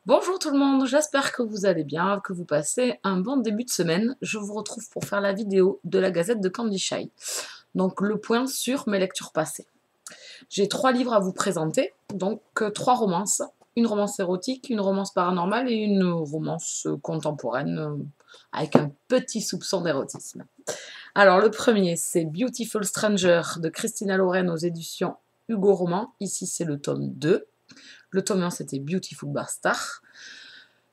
Bonjour tout le monde, j'espère que vous allez bien, que vous passez un bon début de semaine. Je vous retrouve pour faire la vidéo de la Gazette de Candy Shy. Donc le point sur mes lectures passées. J'ai 3 livres à vous présenter, donc 3 romances. Une romance érotique, une romance paranormale et une romance contemporaine avec un petit soupçon d'érotisme. Alors le premier, c'est Beautiful Stranger de Christina Loren aux éditions Hugo Roman. Ici c'est le tome 2. Le tome 1, c'était Beautiful Bastard.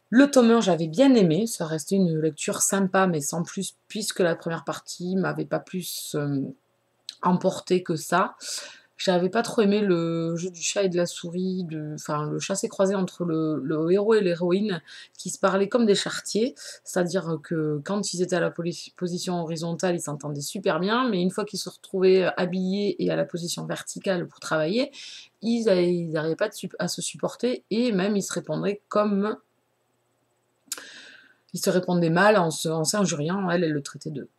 Le tome 1, j'avais bien aimé, ça restait une lecture sympa, mais sans plus, puisque la première partie m'avait pas plus emporté que ça. J'avais pas trop aimé le jeu du chat et de la souris, enfin le chassé-croisé entre le héros et l'héroïne, qui se parlaient comme des charretiers, c'est-à-dire que quand ils étaient à la position horizontale, ils s'entendaient super bien, mais une fois qu'ils se retrouvaient habillés et à la position verticale pour travailler, ils n'arrivaient pas à se supporter, et même ils se répondaient comme... Ils se répondaient mal en s'injuriant, elle le traitait de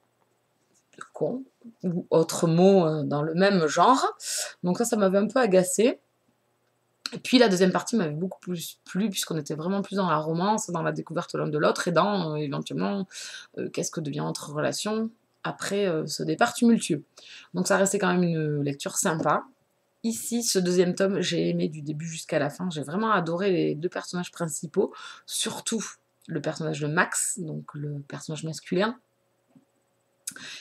con, ou autre mot dans le même genre. Donc ça m'avait un peu agacée. Et puis la deuxième partie m'avait beaucoup plus plu, puisqu'on était vraiment plus dans la romance, dans la découverte l'un de l'autre, et dans éventuellement qu'est-ce que devient notre relation après ce départ tumultueux. Donc ça restait quand même une lecture sympa. Ici, ce deuxième tome, j'ai aimé du début jusqu'à la fin. J'ai vraiment adoré les deux personnages principaux, surtout le personnage de Max, donc le personnage masculin,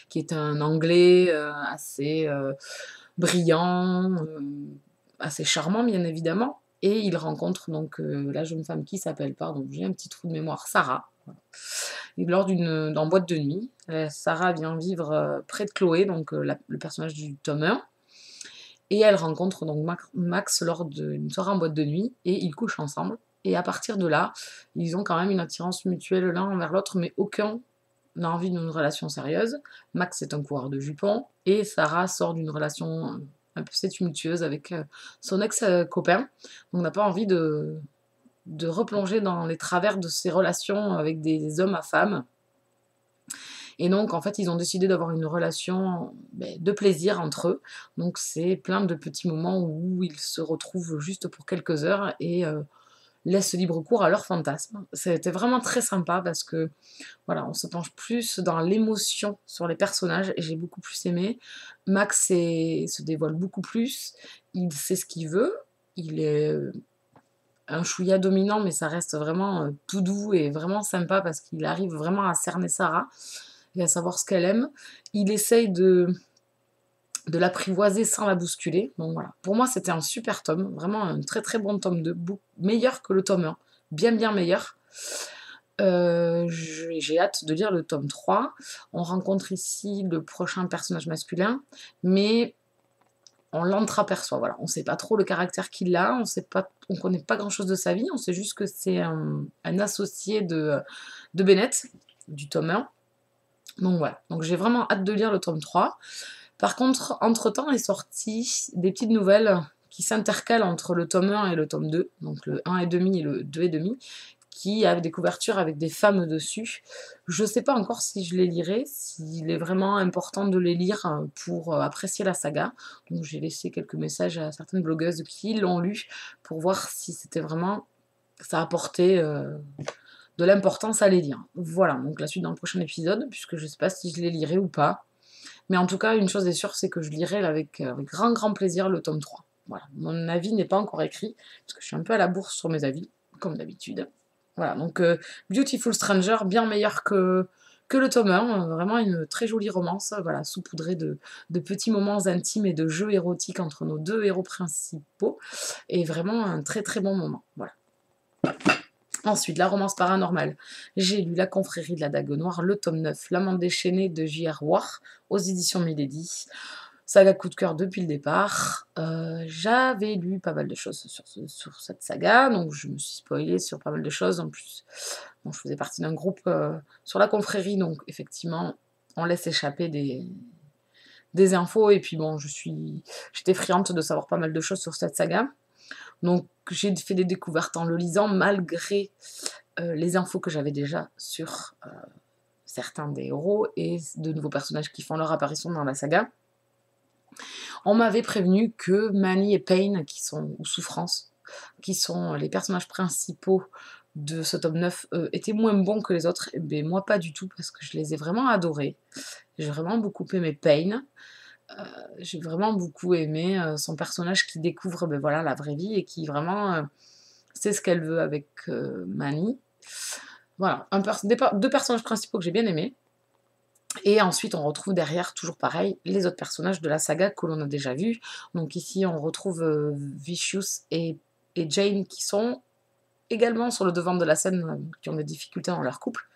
qui est un Anglais assez brillant, assez charmant bien évidemment, et il rencontre donc la jeune femme qui s'appelle, pardon, j'ai un petit trou de mémoire, Sarah. Voilà. Et lors dans boîte de nuit, Sarah vient vivre près de Chloé, donc le personnage du tome 1, et elle rencontre donc Max lors d'une soirée en boîte de nuit, et ils couchent ensemble. Et à partir de là, ils ont quand même une attirance mutuelle l'un envers l'autre, mais aucun n'a envie d'une relation sérieuse. Max est un coureur de jupons, et Sarah sort d'une relation un peu tumultueuse avec son ex-copain. Donc on n'a pas envie de replonger dans les travers de ces relations avec des hommes à femmes. Et donc, en fait, ils ont décidé d'avoir une relation de plaisir entre eux. Donc, c'est plein de petits moments où ils se retrouvent juste pour quelques heures et laissent libre cours à leurs fantasmes. C'était vraiment très sympa parce que, voilà, on se penche plus dans l'émotion sur les personnages et j'ai beaucoup plus aimé. Max se dévoile beaucoup plus, il sait ce qu'il veut, il est un chouïa dominant, mais ça reste vraiment tout doux et vraiment sympa parce qu'il arrive vraiment à cerner Sarah et à savoir ce qu'elle aime. Il essaye de l'apprivoiser sans la bousculer. Donc voilà, pour moi c'était un super tome, vraiment un très très bon tome 2, meilleur que le tome 1, bien bien meilleur. J'ai hâte de lire le tome 3. On rencontre ici le prochain personnage masculin, mais on l'entreaperçoit, voilà. On ne sait pas trop le caractère qu'il a, on connaît pas grand chose de sa vie, on sait juste que c'est un associé de Bennett, du tome 1. Donc voilà, donc j'ai vraiment hâte de lire le tome 3. Par contre, entre-temps est sorti des petites nouvelles qui s'intercalent entre le tome 1 et le tome 2, donc le 1 et demi et le 2 et demi, qui a des couvertures avec des femmes dessus. Je ne sais pas encore si je les lirai, s'il est vraiment important de les lire pour apprécier la saga. Donc j'ai laissé quelques messages à certaines blogueuses qui l'ont lu pour voir si c'était vraiment... ça apportait de l'importance à les lire. Voilà, donc la suite dans le prochain épisode, puisque je ne sais pas si je les lirai ou pas. Mais en tout cas, une chose est sûre, c'est que je lirai avec grand grand plaisir le tome 3. Voilà, mon avis n'est pas encore écrit, parce que je suis un peu à la bourse sur mes avis, comme d'habitude. Voilà, donc Beautiful Stranger, bien meilleur que le tome 1, vraiment une très jolie romance, voilà, saupoudrée de petits moments intimes et de jeux érotiques entre nos deux héros principaux, et vraiment un très très bon moment, voilà. Ensuite, la romance paranormale. J'ai lu La confrérie de la Dague Noire, le tome 9, L'amant déchaîné de J.R. War, aux éditions Milady. Saga coup de cœur depuis le départ. J'avais lu pas mal de choses sur cette saga, donc je me suis spoilée sur pas mal de choses. En plus, bon, je faisais partie d'un groupe sur la confrérie, donc effectivement, on laisse échapper des infos. Et puis bon, j'étais friande de savoir pas mal de choses sur cette saga. Donc j'ai fait des découvertes en le lisant, malgré les infos que j'avais déjà sur certains des héros et de nouveaux personnages qui font leur apparition dans la saga. On m'avait prévenu que Manny et Pain, ou Souffrance, qui sont les personnages principaux de ce tome 9 étaient moins bons que les autres. Et ben, moi, pas du tout, parce que je les ai vraiment adorés. J'ai vraiment beaucoup aimé Pain. J'ai vraiment beaucoup aimé son personnage qui découvre ben, voilà, la vraie vie et qui vraiment sait ce qu'elle veut avec Manny. Voilà, deux personnages principaux que j'ai bien aimés. Et ensuite, on retrouve derrière, toujours pareil, les autres personnages de la saga que l'on a déjà vus. Donc ici, on retrouve Vicious et Jane qui sont également sur le devant de la scène, qui ont des difficultés dans leur couple.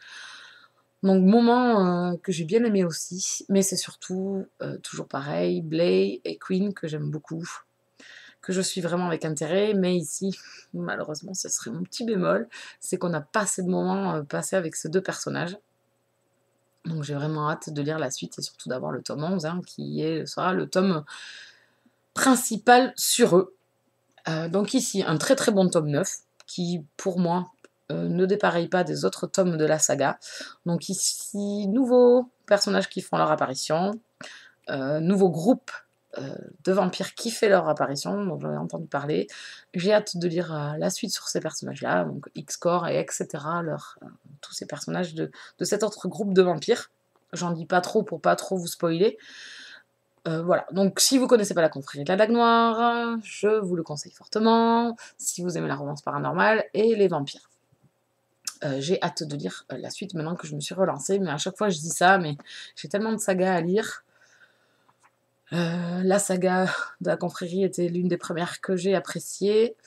Donc moment que j'ai bien aimé aussi, mais c'est surtout, toujours pareil, Blay et Queen que j'aime beaucoup, que je suis vraiment avec intérêt, mais ici, malheureusement, ce serait mon petit bémol, c'est qu'on n'a pas assez de moments passés avec ces deux personnages. Donc j'ai vraiment hâte de lire la suite et surtout d'avoir le tome 11, hein, sera le tome principal sur eux. Donc ici, un très très bon tome 9, qui pour moi ne dépareille pas des autres tomes de la saga. Donc ici, nouveaux personnages qui font leur apparition, nouveau groupe de vampires qui fait leur apparition, dont j'en ai entendu parler. J'ai hâte de lire la suite sur ces personnages-là, donc X-Core et etc., tous ces personnages de cet autre groupe de vampires. J'en dis pas trop pour pas trop vous spoiler. Voilà, donc si vous connaissez pas la confrérie de la Dague Noire, je vous le conseille fortement, si vous aimez la romance paranormale et les vampires. J'ai hâte de lire la suite maintenant que je me suis relancée, mais à chaque fois je dis ça, mais j'ai tellement de sagas à lire. La saga de la confrérie était l'une des premières que j'ai appréciées,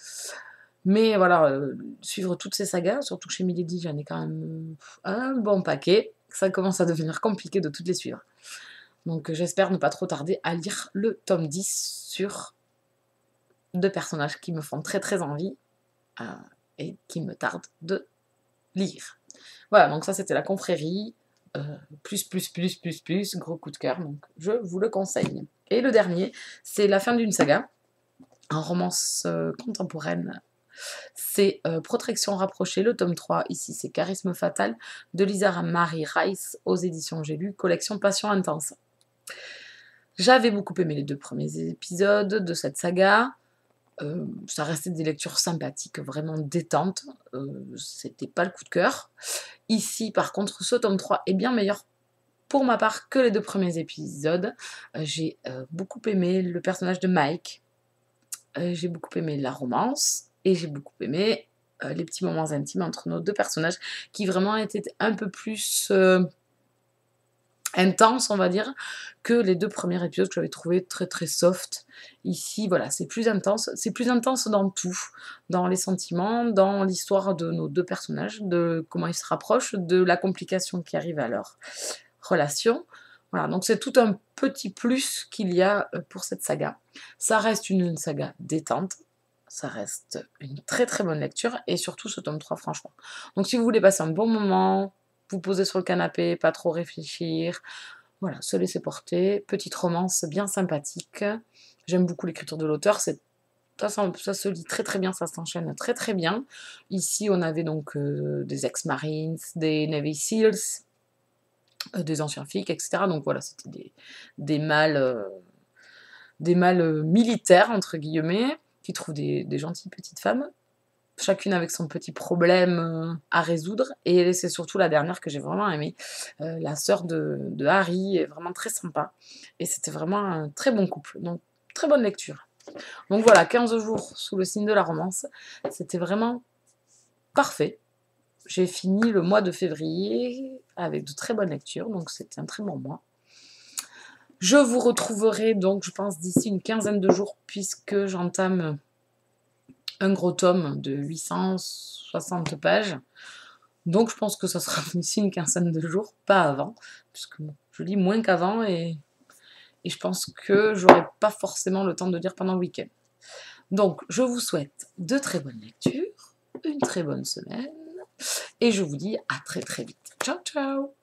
mais voilà, suivre toutes ces sagas, surtout chez Milady, j'en ai quand même un bon paquet, ça commence à devenir compliqué de toutes les suivre. Donc j'espère ne pas trop tarder à lire le tome 10 sur deux personnages qui me font très très envie et qui me tardent de lire. Voilà, donc ça c'était la confrérie, plus, gros coup de cœur, donc je vous le conseille. Et le dernier, c'est la fin d'une saga, en romance contemporaine. C'est Protection rapprochée, le tome 3, ici c'est Charisme fatal, de Lisa Marie Rice, aux éditions J'ai lu, collection Passion intense. J'avais beaucoup aimé les deux premiers épisodes de cette saga. Ça restait des lectures sympathiques, vraiment détentes. C'était pas le coup de cœur. Ici, par contre, ce tome 3 est bien meilleur pour ma part que les deux premiers épisodes. J'ai beaucoup aimé le personnage de Mike. J'ai beaucoup aimé la romance. Et j'ai beaucoup aimé les petits moments intimes entre nos deux personnages qui vraiment étaient un peu plus intense, on va dire, que les deux premiers épisodes que j'avais trouvé très très soft. Ici, voilà, c'est plus intense dans tout, dans les sentiments, dans l'histoire de nos deux personnages, de comment ils se rapprochent, de la complication qui arrive à leur relation. Voilà, donc c'est tout un petit plus qu'il y a pour cette saga. Ça reste une saga détente, ça reste une très très bonne lecture, et surtout ce tome 3, franchement. Donc si vous voulez passer un bon moment, vous poser sur le canapé, pas trop réfléchir, voilà, se laisser porter, petite romance bien sympathique. J'aime beaucoup l'écriture de l'auteur, ça se lit très très bien, ça s'enchaîne très très bien. Ici, on avait donc des ex-marines, des Navy Seals, des anciens flics, etc. Donc voilà, c'était des mâles militaires, entre guillemets, qui trouvent des gentilles petites femmes, chacune avec son petit problème à résoudre. Et c'est surtout la dernière que j'ai vraiment aimée. La sœur de Harry est vraiment très sympa. Et c'était vraiment un très bon couple. Donc, très bonne lecture. Donc voilà, 15 jours sous le signe de la romance. C'était vraiment parfait. J'ai fini le mois de février avec de très bonnes lectures. Donc c'était un très bon mois. Je vous retrouverai donc, je pense, d'ici une quinzaine de jours, puisque j'entame un gros tome de 860 pages. Donc je pense que ça sera d'ici une quinzaine de jours, pas avant, puisque je lis moins qu'avant et je pense que j'aurai pas forcément le temps de lire pendant le week-end. Donc je vous souhaite de très bonnes lectures, une très bonne semaine, et je vous dis à très très vite. Ciao ciao!